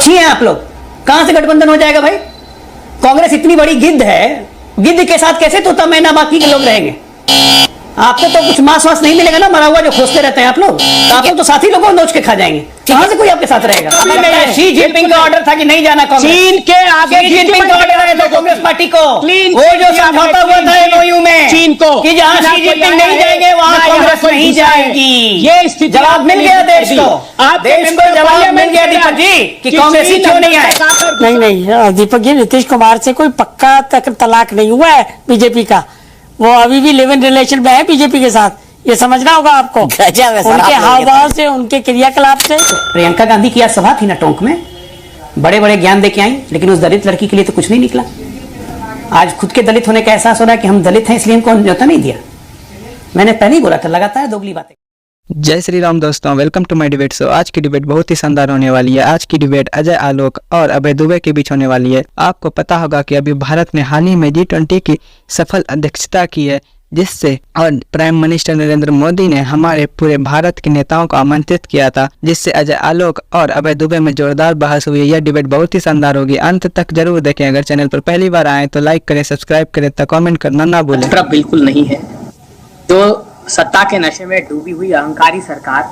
पक्षी हैं आप लोग, कहां से गठबंधन हो जाएगा भाई? कांग्रेस इतनी बड़ी गिद्ध है, गिद्ध के साथ कैसे तोता मैना बाकी के लोग रहेंगे? आपको तो कुछ मांस वास नहीं मिलेगा ना, मरा हुआ जो खोजते रहते हैं आप लोग, तो आप लोग तो साथी लोगों को नोच के खा जाएंगे। कहां से कोई आपके साथ रहेगा? शी जिनपिंग का ऑर्डर था कि नहीं जाना कांग्रेस, चीन के आगे शी जिनपिंग का ऑर्डर आया था कांग्रेस पार्टी को, वो जो समझौता हुआ था एमओयू में चीन को कि जहां शी जिनपिंग नहीं जाएंगे वहां कांग्रेस नहीं जाएगी। ये स्थिति जवाब मिल गया देश को, देश को जवाब मिल गया दीपक जी कि कांग्रेस ही क्यों नहीं आए। नहीं दीपक जी, नीतीश कुमार से कोई पक्का तलाक नहीं हुआ है बीजेपी का, वो अभी भी लिव इन रिलेशन में है बीजेपी के साथ, ये समझना होगा आपको। उनके हाव भाव से, उनके क्रियाकलाप से। प्रियंका गांधी की आज सभा थी ना टोंक में, बड़े बड़े ज्ञान दे के आई, लेकिन उस दलित लड़की के लिए तो कुछ नहीं निकला। आज खुद के दलित होने का एहसास हो रहा है कि हम दलित हैं इसलिए हमको न्योता नहीं दिया। मैंने पहले ही बोला था, लगातार दोगली बातें। जय श्री राम दोस्तों, welcome to my debate show. आज की डिबेट बहुत ही शानदार होने वाली है। आज की डिबेट अजय आलोक और अभय दुबे के बीच होने वाली है। आपको पता होगा कि अभी भारत ने हाल ही में G20 की सफल अध्यक्षता की है, जिससे और प्राइम मिनिस्टर नरेंद्र मोदी ने हमारे पूरे भारत के नेताओं को आमंत्रित किया था, जिससे अजय आलोक और अभय दुबे में जोरदार बहस हुई। यह डिबेट बहुत ही शानदार होगी, अंत तक जरूर देखें। अगर चैनल पर पहली बार आए तो लाइक करें, सब्सक्राइब करें तथा कमेंट करना ना भूलें। बिल्कुल नहीं है। जो सत्ता के नशे में डूबी हुई अहंकारी सरकार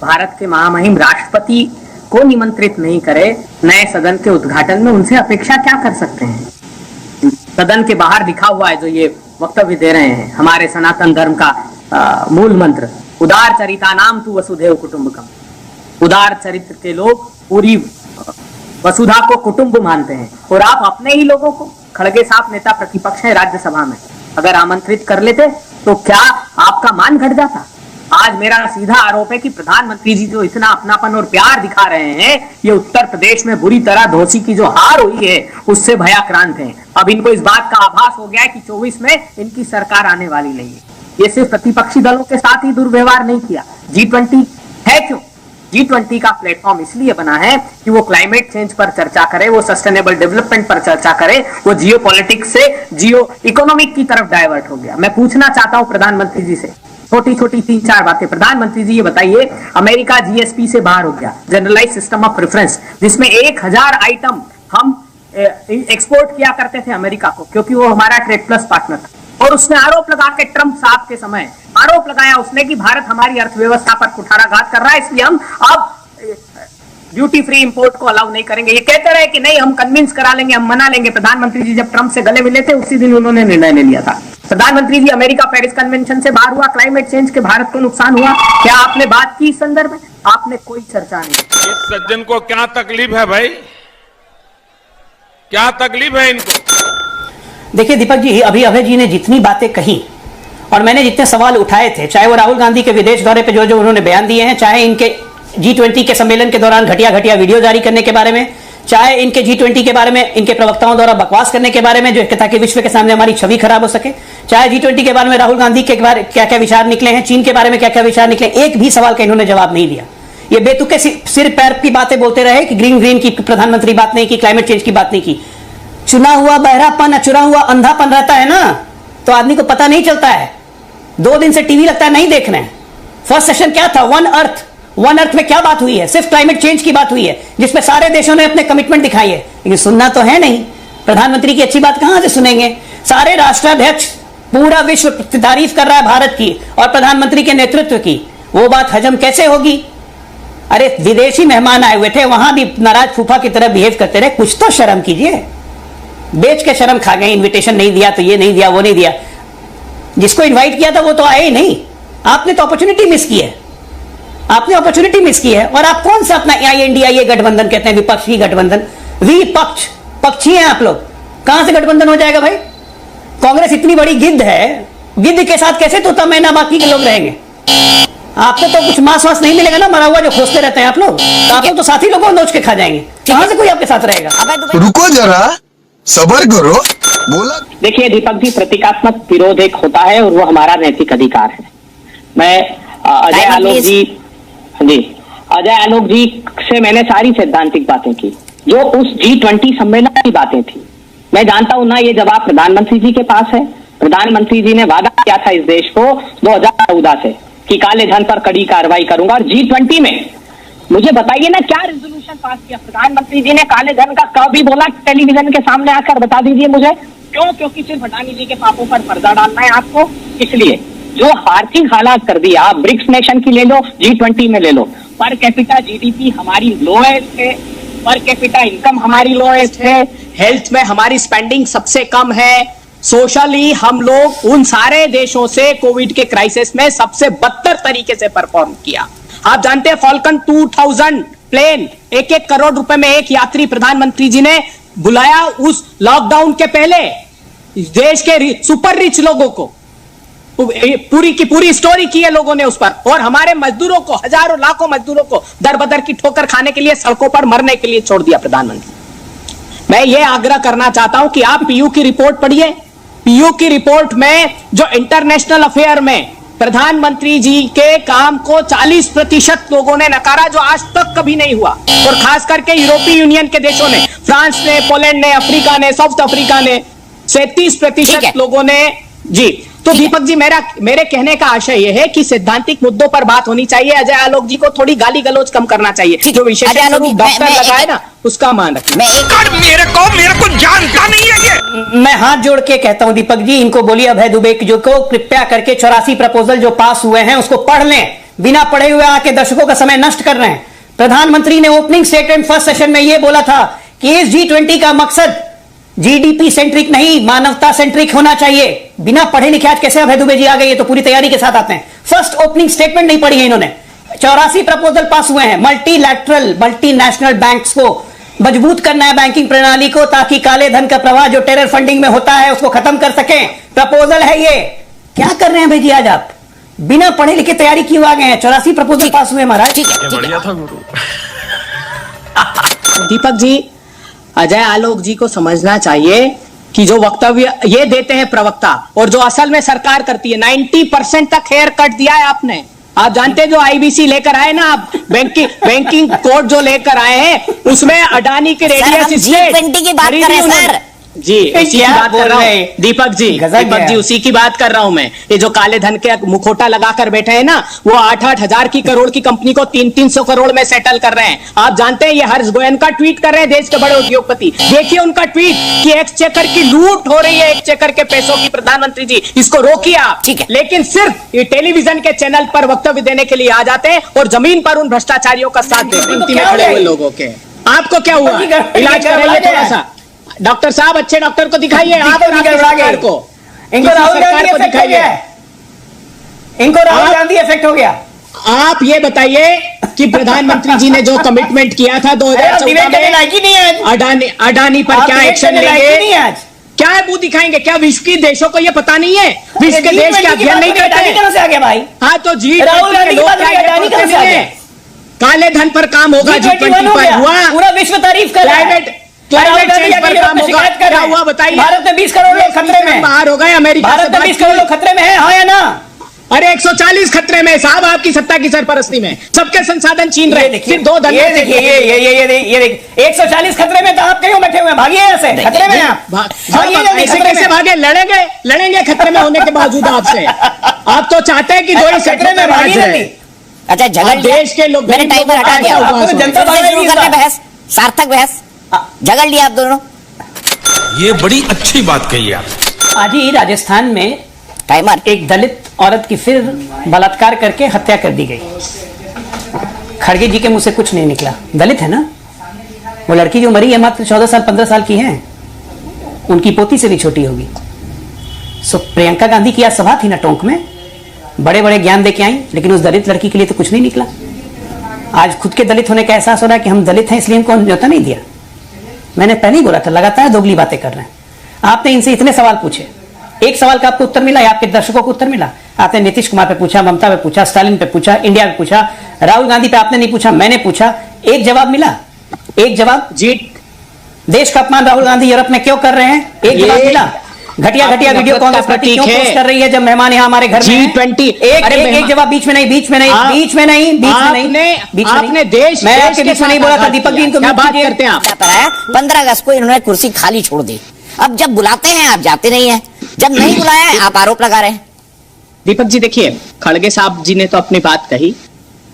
भारत के महामहिम राष्ट्रपति को निमंत्रित नहीं करे नए सदन के उद्घाटन में, उनसे अपेक्षा क्या कर सकते हैं? सदन के बाहर लिखा हुआ है जो ये वक्तव्य दे रहे हैं, हमारे सनातन धर्म का मूल मंत्र उदार चरिता नाम तू वसुधैव कुटुंबकम। उदार चरित्र के लोग पूरी वसुधा को कुटुंब मानते हैं, और आप अपने ही लोगों को, खड़गे साहब नेता प्रतिपक्ष है राज्यसभा में, अगर आमंत्रित कर लेते तो क्या आपका मान घट जाता? आज मेरा सीधा आरोप है कि प्रधानमंत्री जी जो इतना अपनापन और प्यार दिखा रहे हैं, ये उत्तर प्रदेश में बुरी तरह धोसी की जो हार हुई है उससे भयाक्रांत हैं। अब इनको इस बात का आभास हो गया है कि 24 में इनकी सरकार आने वाली नहीं है। ये सिर्फ प्रतिपक्षी दलों के साथ ही दुर्व्यवहार नहीं किया। G20 है क्यों? G20 का प्लेटफॉर्म इसलिए बना है कि वो क्लाइमेट चेंज पर चर्चा करे, वो सस्टेनेबल डेवलपमेंट पर चर्चा करे, वो जियो पॉलिटिक्स से जियो इकोनॉमिक की तरफ डाइवर्ट हो गया। मैं पूछना चाहता हूं प्रधानमंत्री जी से छोटी छोटी 3-4 बातें। प्रधानमंत्री जी ये बताइए, अमेरिका GSP से बाहर हो गया, जनरलाइज सिस्टम ऑफ प्रेफरेंस, जिसमें 1000 आइटम हम एक्सपोर्ट किया करते थे अमेरिका को, क्योंकि वो हमारा ट्रेड प्लस पार्टनर था। और उसने आरोप लगा के, ट्रंप साहब के समय आरोप लगाया उसने कि भारत हमारी अर्थव्यवस्था पर कुठाराघात कर रहा है, इसलिए हम अब ड्यूटी फ्री इंपोर्ट को अलाउ नहीं करेंगे। ये कहते रहे कि नहीं हम कन्विंस करा लेंगे, हम मना लेंगे। प्रधानमंत्री जी जब ट्रंप से गले मिले थे उसी दिन उन्होंने निर्णय ले लिया था। प्रधानमंत्री जी, अमेरिका पेरिस कन्वेंशन से बाहर हुआ, क्लाइमेट चेंज के भारत को नुकसान हुआ, क्या आपने बात की इस संदर्भ में? आपने कोई चर्चा नहीं। इस सज्जन को क्या तकलीफ है भाई, क्या तकलीफ है इनको? देखिए दीपक जी, अभी अभय जी ने जितनी बातें कही और मैंने जितने सवाल उठाए थे, चाहे वो राहुल गांधी के विदेश दौरे पे जो उन्होंने बयान दिए हैं, चाहे इनके G20 के सम्मेलन के दौरान घटिया घटिया वीडियो जारी करने के बारे में, चाहे इनके G20 के बारे में इनके प्रवक्ताओं द्वारा बकवास करने के बारे में, जो ताकि विश्व के सामने हमारी छवि खराब हो सके, चाहे G20 के बारे में राहुल गांधी के बारे क्या क्या विचार निकले हैं, चीन के बारे में क्या क्या विचार निकले, एक भी सवाल का इन्होंने जवाब नहीं दिया। ये बेतुके सिर पैर की बातें बोलते रहे कि ग्रीन की प्रधानमंत्री बात नहीं की, क्लाइमेट चेंज की बात नहीं की। चुना हुआ बहरापन, चुरा हुआ अंधापन रहता है ना, तो आदमी को पता नहीं चलता है। 2 दिन से टीवी लगता है नहीं देख रहे हैं। फर्स्ट सेशन क्या था? वन अर्थ में क्या बात हुई है? सिर्फ क्लाइमेट चेंज की बात हुई है, जिसपे सारे देशों ने अपने कमिटमेंट दिखाई है, लेकिन सुनना तो है नहीं। प्रधानमंत्री की अच्छी बात कहां से सुनेंगे? सारे राष्ट्राध्यक्ष, पूरा विश्व तारीफ कर रहा है भारत की और प्रधानमंत्री के नेतृत्व की, वो बात हजम कैसे होगी? अरे विदेशी मेहमान आए हुए थे, वहां भी नाराज फूफा की तरह बिहेव करते रहे, कुछ तो शर्म कीजिए। बेच के शर्म खा गए, इन्विटेशन नहीं दिया तो ये नहीं दिया वो नहीं दिया। जिसको इनवाइट किया था वो तो आए ही नहीं। आपने तो अपॉर्चुनिटी मिस की है, आपने अपॉर्चुनिटी मिस की है। और आप कौन सा अपना INDIA गठबंधन कहते हैं, विपक्षी गठबंधन? विपक्ष, पक्षी हैं आप लोग, कहां से गठबंधन हो जाएगा भाई? कांग्रेस इतनी बड़ी गिद्ध है, गिद्ध के साथ कैसे तोता मैना बाकी के लोग रहेंगे? आपको तो कुछ मांस वास नहीं मिलेगा ना, मरा हुआ जो खोजते रहते हैं आप लोग, तो आप लोग तो साथी लोगों को नोच के खा जाएंगे। कहां से कोई आपके साथ रहेगा? रुको जरा, सबर करो। बोला देखिए दीपक जी, प्रतीकात्मक विरोध एक होता है और वो हमारा नैतिक अधिकार है। मैं अजय आलोक जी से मैंने सारी सैद्धांतिक बातें की, जो उस G20 सम्मेलन की बातें थी। मैं जानता हूं ना ये जवाब प्रधानमंत्री जी के पास है। प्रधानमंत्री जी ने वादा किया था इस देश को 2014 से कि काले धन पर कड़ी कार्रवाई करूंगा, और G20 में मुझे बताइए ना क्या रेजोल्यूशन पास किया प्रधानमंत्री जी ने काले धन का, कभी बोला टेलीविजन के सामने आकर बता दीजिए मुझे। क्यों? क्योंकि सिर्फ अडानी जी के पापों पर पर्दा डालना है आपको, इसलिए जो आर्थिक हालात कर दिया। आप ब्रिक्स नेशन की ले लो, G20 में ले लो, पर कैपिटा जीडीपी हमारी लोएस्ट है, पर कैपिटा इनकम हमारी लोएस्ट है, हेल्थ में हमारी स्पेंडिंग सबसे कम है, सोशली हम लोग उन सारे देशों से कोविड के क्राइसिस में सबसे बदतर तरीके से परफॉर्म किया। आप जानते हैं फॉल्कन 2000 प्लेन 1-1 करोड़ रुपए में एक यात्री प्रधानमंत्री जी ने बुलाया उस लॉकडाउन के पहले देश के सुपर रिच लोगों को, पूरी की पूरी स्टोरी की है लोगों ने उस पर, और हमारे मजदूरों को, हजारों लाखों मजदूरों को दर बदर की ठोकर खाने के लिए सड़कों पर मरने के लिए छोड़ दिया प्रधानमंत्री। मैं ये आग्रह करना चाहता हूं कि आप पीयू की रिपोर्ट पढ़िए। पीयू की रिपोर्ट में जो इंटरनेशनल अफेयर में प्रधानमंत्री जी के काम को 40% लोगों ने नकारा, जो आज तक कभी नहीं हुआ, और खास करके यूरोपीय यूनियन के देशों ने, फ्रांस ने, पोलैंड ने, अफ्रीका ने, साउथ अफ्रीका ने 37% लोगों ने। जी तो दीपक जी, मेरे कहने का आशय यह है कि सैद्धांतिक मुद्दों पर बात होनी चाहिए। अजय आलोक जी को थोड़ी गाली गलौज कम करना चाहिए। जो विशेषज्ञ डॉक्टर लगाए ना, उसका मान रखें। मेरे को जानता नहीं है ये। मैं हाथ जोड़ के कहता हूं दीपक जी, इनको बोलिए अभय दुबे जो को कृपया करके 84 प्रपोजल जो पास हुए हैं उसको पढ़ लें। बिना पढ़े हुए आके दर्शकों का समय नष्ट कर रहे हैं। प्रधानमंत्री ने ओपनिंग स्टेटमेंट फर्स्ट सेशन में यह बोला था कि इस G20 का मकसद जीडीपी सेंट्रिक नहीं, मानवता सेंट्रिक होना चाहिए। बिना पढ़े लिखे आज कैसे अभय दुबे जी आ गए? ये तो पूरी तैयारी के साथ आते हैं। फर्स्ट ओपनिंग स्टेटमेंट नहीं पढ़ी है इन्होंने। 84 प्रपोजल पास हुए हैं। मल्टीलैटरल, मल्टीनेशनल बैंक्स को मजबूत करना है, बैंकिंग प्रणाली को, ताकि काले धन का प्रवाह जो टेरर फंडिंग में होता है उसको खत्म कर सकें। प्रपोजल है ये। क्या कर रहे हैं भाई जी आज आप? बिना पढ़े लिखे तैयारी क्यों आ गए हैं? 84 प्रपोजल पास हुए महाराज। बढ़िया था गुरु। दीपक जी, अजय आलोक जी को समझना चाहिए कि जो वक्तव्य ये देते हैं प्रवक्ता, और जो असल में सरकार करती है, 90% तक हेयर कट दिया है आपने। आप जानते हैं जो आईबीसी लेकर आए ना, आप बैंकिंग कोड जो लेकर आए हैं, उसमें अडानी के रेडियस G20 की बात कर रहे हैं सर। जी उसी की बात कर रहा हूं दीपक जी, उसी की बात कर रहा हूं मैं। ये जो काले धन के मुखोटा लगाकर बैठे हैं ना, वो 8-8 हजार की करोड़ की कंपनी को 300 करोड़ में सेटल कर रहे हैं। आप जानते हैं ये हर्ष गोयन का ट्वीट कर रहे हैं, देश के बड़े उद्योगपति। देखिए उनका ट्वीट कि एक्सचेकर की लूट हो रही है, एक्सचेकर के पैसों की। प्रधानमंत्री जी, इसको रोकिए आप। लेकिन सिर्फ ये टेलीविजन के चैनल पर वक्तव्य देने के लिए आ जाते हैं और जमीन पर उन भ्रष्टाचारियों का साथ देते हैं खड़े हुए लोगों के। आपको क्या हुआ? इलाज कराइए थोड़ा सा। डॉक्टर साहब, अच्छे डॉक्टर को दिखाइए। आप और आपकी सरकार को, इनको राहुल गांधी इफेक्ट हो गया। इनको राहुल गांधी इफेक्ट हो गया। आप ये बताइए कि प्रधानमंत्री जी ने जो कमिटमेंट किया था 2014 में अडानी पर क्या एक्शन लेंगे? क्या मुंह दिखाएंगे? क्या विश्व के देशों को ये पता नहीं है? विश्व के देश का अध्ययन नहीं करते? से आ गया भाई। हाँ तो काले धन पर काम होगा। G20 पर हुआ, पूरा विश्व तारीफ कर रहा है। क्लाइमेट चेंज पर काम होगा। क्या हुआ बताइए? भारत में 20 करोड़ लोग खतरे में बाहर हो गए। अमेरिका भारत में 20 करोड़ लोग खतरे में है, हाँ या ना? अरे 140 खतरे में साहब, आपकी सत्ता की सरपरस्ती में सबके संसाधन छीन रहे। सिर्फ 2 धन। ये देखिए, ये 140 खतरे में, तो आप क्यों बैठे हुए? भागिए ऐसे खतरे में। आप ऐसे कैसे भागे? लड़ेंगे खतरे में होने के बावजूद आपसे। आप तो चाहते हैं कि 2 ही खतरे में भागे। अच्छा, झगड़ देश के लोग, मैंने टाइमर हटा दिया। जनता शुरू कर रहे बहस, सार्थक बहस। झगड़ लिया आप दोनों। ये बड़ी अच्छी बात कही आप। आज ही राजस्थान में टाइमर एक दलित औरत की फिर बलात्कार करके हत्या कर दी गई। खड़गे जी के मुंह से कुछ नहीं निकला। दलित है ना वो लड़की, जो मरी है मात्र 14 साल 15 साल की है, उनकी पोती से भी छोटी होगी। सो प्रियंका गांधी की आज सभा थी ना टोंक में, बड़े बड़े ज्ञान दे के आई, लेकिन उस दलित लड़की के लिए तो कुछ नहीं निकला। आज खुद के दलित होने का एहसास हो रहा है कि हम दलित हैं, इसलिए हमको न्योता नहीं दिया। मैंने पहले ही बोला था, लगातार दोगली बातें कर रहे हैं। आपने इनसे इतने सवाल पूछे, एक सवाल का आपको उत्तर मिला या आपके दर्शकों को उत्तर मिला? आपने नीतीश कुमार पे पूछा, ममता पे पूछा, स्टालिन पे पूछा, इंडिया पे पूछा, राहुल गांधी पे आपने नहीं पूछा, मैंने पूछा, एक जवाब मिला? एक जवाब? जी, देश का अपमान राहुल गांधी यूरोप में क्यों कर रहे हैं? एक जवाब मिला? घटिया वीडियो कांग्रेस पार्टी क्यों पोस्ट कर रही है जब मेहमान यहाँ हमारे घर में? G20 एक जवाब बीच में नहीं। आपने देश मैं आपके बीच में नहीं बोला था दीपक जी, इनको बात करते हैं आप। 15 अगस्त को इन्होंने कुर्सी खाली छोड़ दी। अब जब बुलाते हैं आप जाते नहीं है, जब नहीं बुलाया है आप आरोप लगा रहे हैं। दीपक जी देखिए, खड़गे साहब जी ने तो अपनी बात कही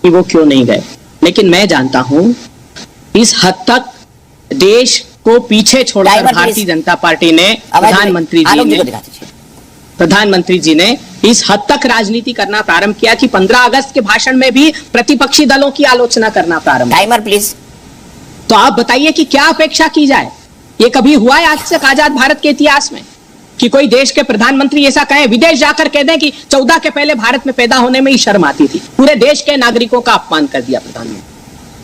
कि वो क्यों नहीं गए, लेकिन मैं जानता हूं इस हद तक देश को पीछे छोड़कर भारतीय जनता पार्टी ने प्रधानमंत्री जी ने इस हद तक राजनीति करना प्रारंभ किया कि 15 अगस्त के भाषण में भी प्रतिपक्षी दलों की आलोचना करना प्रारंभ। Timer please. तो आप बताइए कि क्या अपेक्षा की जाए? ये कभी हुआ है आज तक आजाद भारत के इतिहास में कि कोई देश के प्रधानमंत्री ऐसा कहे, विदेश जाकर कह दें कि 14 के पहले भारत में पैदा होने में ही शर्म आती थी? पूरे देश के नागरिकों का अपमान कर दिया प्रधानमंत्री।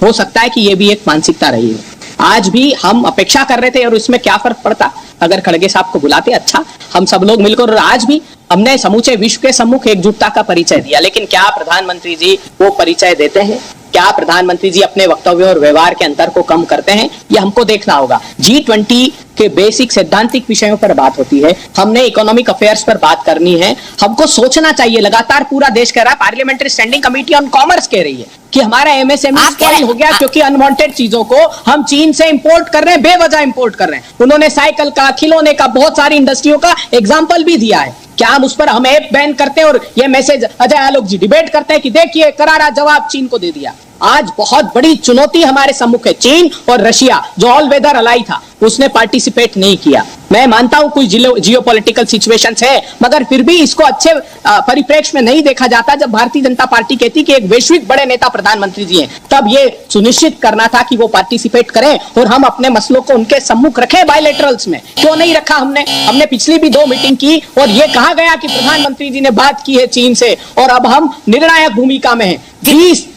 हो सकता है कि यह भी एक मानसिकता रही हो। आज भी हम अपेक्षा कर रहे थे और इसमें क्या फर्क पड़ता अगर खड़गे साहब को बुलाते? अच्छा, हम सब लोग मिलकर, और आज भी हमने समूचे विश्व के सम्मुख एकजुटता का परिचय दिया। लेकिन क्या प्रधानमंत्री जी वो परिचय देते हैं? क्या प्रधानमंत्री जी अपने वक्तव्यों और व्यवहार के अंतर को कम करते हैं? ये हमको देखना होगा। G20 के बेसिक सैद्धांतिक विषयों पर बात होती है, हमने इकोनॉमिक अफेयर्स पर बात करनी है। हमको सोचना चाहिए, लगातार पूरा देश कह रहा है, parliamentary standing committee on commerce कह रही है कि हमारा MSME स्पॉइल हो गया क्योंकि अनवांटेड चीजों को हम चीन से इंपोर्ट कर रहे हैं, बेवजह इंपोर्ट कर रहे हैं। उन्होंने साइकिल का, खिलौने का, बहुत सारी इंडस्ट्रियों का एग्जाम्पल भी दिया है। क्या हम उस पर हम ऐप बैन करते हैं और ये मैसेज अजय आलोक जी डिबेट करते हैं कि देखिए करारा जवाब चीन को दे दिया? आज बहुत बड़ी चुनौती हमारे सम्मुख है। चीन और रशिया जो ऑल वेदर अलाई था, उसने पार्टिसिपेट नहीं किया। मैं मानता हूं कोई जियोपॉलिटिकल सिचुएशंस है, मगर फिर भी इसको अच्छे परिप्रेक्ष्य में नहीं देखा जाता। जब भारतीय जनता पार्टी कहती कि एक वैश्विक बड़े नेता प्रधानमंत्री जी हैं, तब ये सुनिश्चित करना था कि वो पार्टिसिपेट करें और हम अपने मसलों को उनके सम्मुख रखें बायलैटरल्स में। क्यों नहीं रखा हमने पिछली भी 2 मीटिंग की और ये कहा गया कि प्रधानमंत्री जी ने बात की है चीन से और अब हम निर्णायक भूमिका में हैं। 20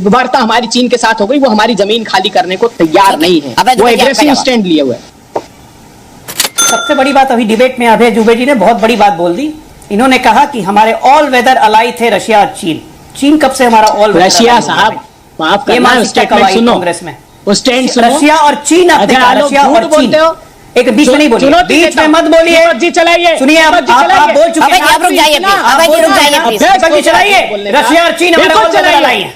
वार्ता हमारी चीन के साथ हो गई, वो हमारी जमीन खाली करने को तैयार नहीं है, वो एग्रेसिव स्टैंड लिए हुए। सबसे बड़ी बात अभी डिबेट में अभय दुबे जी ने बहुत बड़ी बात बोल दी। इन्होंने कहा कि हमारे ऑल वेदर अलाई थे रशिया और चीन। चीन कब से हमारा ऑल वेदर? रशिया साहब माफ करना, स्टेटमेंट सुनो कांग्रेस में, वो स्टैंड सुनो। रशिया और चीन, रशिया और चीन एक बीच में नहीं बोलिए, बीच में मत बोलिए जी, चलाइए। सुनिए, आप बोल चुके हैं, आप रुक जाइए, चलाइए। रशिया और चीन हमारे ऑल वेदर अलाई है।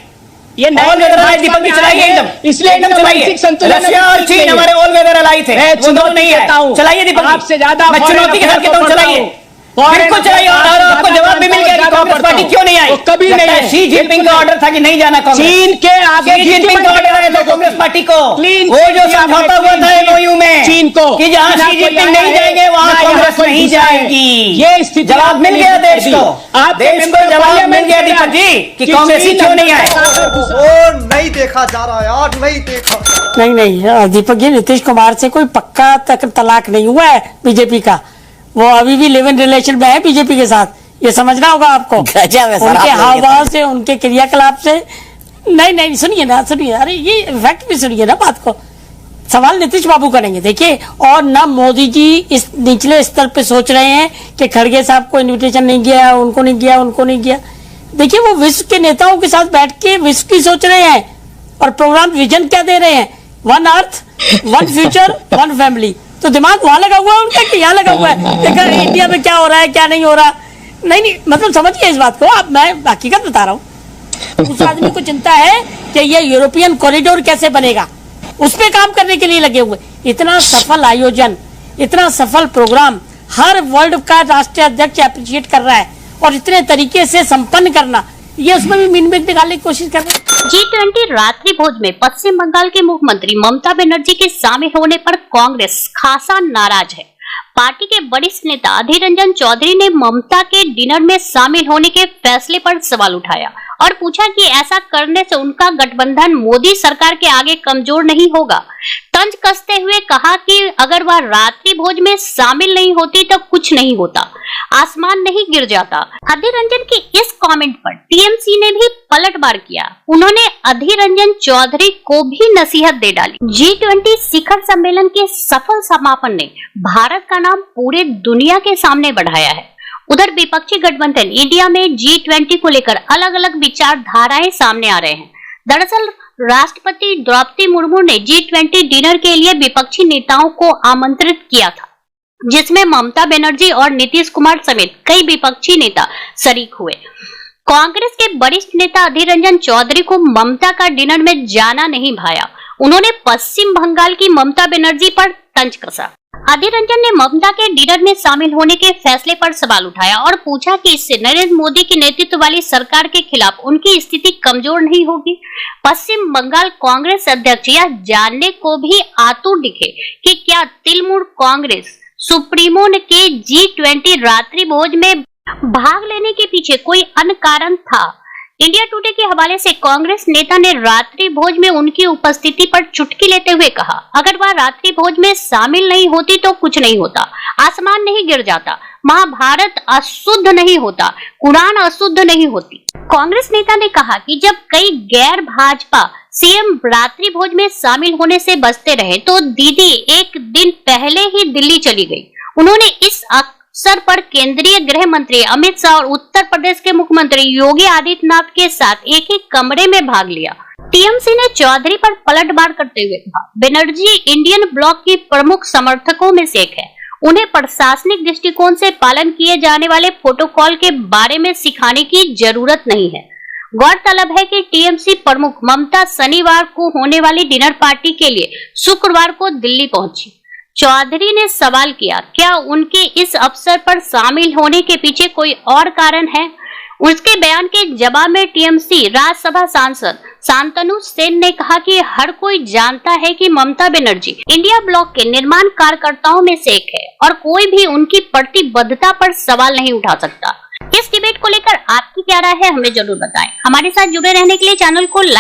ये दीपक भी चलाइए एकदम, इसलिए एकदम चलाइए। रशिया और चीन हमारे ऑल वेदर अलाई थे, वो दोनों नहीं है। चलाइए दीपक, आपसे ज्यादा मैं चुनौती के साथ कहता हूं, चलाइए, बिल्कुल चलाइए। और आपको जवाब भी मिल गया कि कांग्रेस पार्टी क्यों नहीं आई? कभी नहीं। शी जिनपिंग का ऑर्डर था कि नहीं जाना कांग्रेस। चीन के आगे शी जिनपिंग का ऑर्डर आया था कांग्रेस पार्टी को। वो जो समझौता हुआ था MOU में चीन को कि जहां शी जिनपिंग नहीं जाएंगे वहां कांग्रेस नहीं जाएगी। ये स्थिति जवाब मिल गया देश को, देश को जवाब मिल गया दीपक जी कि कांग्रेस ही क्यों नहीं आए। और नहीं देखा जा रहा यार, नहीं देखा। नहीं दीपक जी, नीतीश कुमार से कोई पक्का तलाक नहीं हुआ है बीजेपी का। वो अभी भी लिव इन रिलेशन में है बीजेपी के साथ, ये समझना होगा आपको। उनके हाव भाव से, उनके क्रियाकलाप से। नहीं सुनिए ना, सुनिए, अरे ये फैक्ट भी सुनिए ना बात को। सवाल नीतीश बाबू करेंगे, देखिए। और ना मोदी जी इस निचले स्तर पे सोच रहे हैं कि खड़गे साहब को इन्विटेशन नहीं किया, उनको नहीं किया, उनको नहीं किया। देखिए, वो विश्व के नेताओं के साथ बैठ के विश्व की सोच रहे हैं और प्रोग्राम विजन क्या दे रहे हैं? 1 अर्थ, 1 फ्यूचर, 1 फैमिली। तो दिमाग वहां लगा हुआ है उनका कि यहाँ लगा हुआ है? देखा इंडिया में क्या हो रहा है, क्या नहीं हो रहा। नहीं, मतलब समझिए इस बात को आप, मैं हकीकत बता रहा हूँ। उस आदमी को चिंता है कि ये यूरोपियन कॉरिडोर कैसे बनेगा, उस पर काम करने के लिए लगे हुए। इतना सफल आयोजन, इतना सफल प्रोग्राम, हर वर्ल्ड का राष्ट्रीय अध्यक्ष अप्रिशिएट कर रहा है और इतने तरीके से संपन्न करना, ये उसमें भी मीन मिनट निकालने की कोशिश कर रहे हैं। G20 रात्रि भोज में पश्चिम बंगाल के मुख्यमंत्री ममता बनर्जी के शामिल होने पर कांग्रेस खासा नाराज है। पार्टी के वरिष्ठ नेता अधीर रंजन चौधरी ने ममता के डिनर में शामिल होने के फैसले पर सवाल उठाया और पूछा कि ऐसा करने से उनका गठबंधन मोदी सरकार के आगे कमजोर नहीं होगा। तंज कसते हुए कहा कि अगर वह रात्रि भोज में शामिल नहीं होती तो कुछ नहीं होता, आसमान नहीं गिर जाता। अधीर रंजन की इस कमेंट पर टीएमसी ने भी पलटवार किया। उन्होंने अधीर रंजन चौधरी को भी नसीहत दे डाली। G20 शिखर सम्मेलन के सफल समापन ने भारत का नाम पूरे दुनिया के सामने बढ़ाया है। उधर विपक्षी गठबंधन इंडिया में G20 को लेकर अलग अलग विचारधाराएं सामने आ रहे हैं। दरअसल राष्ट्रपति द्रौपदी मुर्मू ने G20 डिनर के लिए विपक्षी नेताओं को आमंत्रित किया था, जिसमें ममता बनर्जी और नीतीश कुमार समेत कई विपक्षी नेता शरीक हुए। कांग्रेस के वरिष्ठ नेता अधीर रंजन चौधरी को ममता का डिनर में जाना नहीं भाया। उन्होंने पश्चिम बंगाल की ममता बनर्जी पर तंज कसा। अधीर रंजन ने ममता के डिनर में शामिल होने के फैसले पर सवाल उठाया और पूछा कि इससे नरेंद्र मोदी की नेतृत्व वाली सरकार के खिलाफ उनकी स्थिति कमजोर नहीं होगी। पश्चिम बंगाल कांग्रेस अध्यक्ष यह जानने को भी आतुर दिखे कि क्या तृणमूल कांग्रेस सुप्रीमो के G20 रात्रि भोज में भाग लेने के पीछे कोई अन्य कारण था। इंडिया टुडे के हवाले से कांग्रेस नेता ने रात्रि भोज में उनकी उपस्थिति पर चुटकी लेते हुए कहा, अगर वह रात्रि भोज में शामिल नहीं होती तो कुछ नहीं होता, आसमान नहीं गिर जाता, महाभारत अशुद्ध नहीं होता, कुरान अशुद्ध नहीं होती। कांग्रेस नेता ने कहा कि जब कई गैर भाजपा सीएम रात्रि भोज में शामिल होने से बचते रहे तो दीदी एक दिन पहले ही दिल्ली चली गई। उन्होंने इस अवसर पर केंद्रीय गृह मंत्री अमित शाह और उत्तर प्रदेश के मुख्यमंत्री योगी आदित्यनाथ के साथ एक ही कमरे में भाग लिया। टीएमसी ने चौधरी पर पलटवार करते हुए कहा, बनर्जी इंडियन ब्लॉक की प्रमुख समर्थकों में से एक है, उन्हें प्रशासनिक दृष्टिकोण से पालन किए जाने वाले प्रोटोकॉल के बारे में सिखाने की जरूरत नहीं है। गौरतलब है कि टीएमसी प्रमुख ममता शनिवार को होने वाली डिनर पार्टी के लिए शुक्रवार को दिल्ली पहुंची। चौधरी ने सवाल किया, क्या उनके इस अवसर पर शामिल होने के पीछे कोई और कारण है? उसके बयान के जवाब में टीएमसी राज्यसभा सांसद शांतनु सेन ने कहा कि हर कोई जानता है कि ममता बनर्जी इंडिया ब्लॉक के निर्माण कार्यकर्ताओं में से एक है और कोई भी उनकी प्रतिबद्धता पर सवाल नहीं उठा सकता। इस डिबेट को लेकर आपकी क्या राय है, हमें जरूर बताएं। हमारे साथ जुड़े रहने के लिए चैनल को लाइक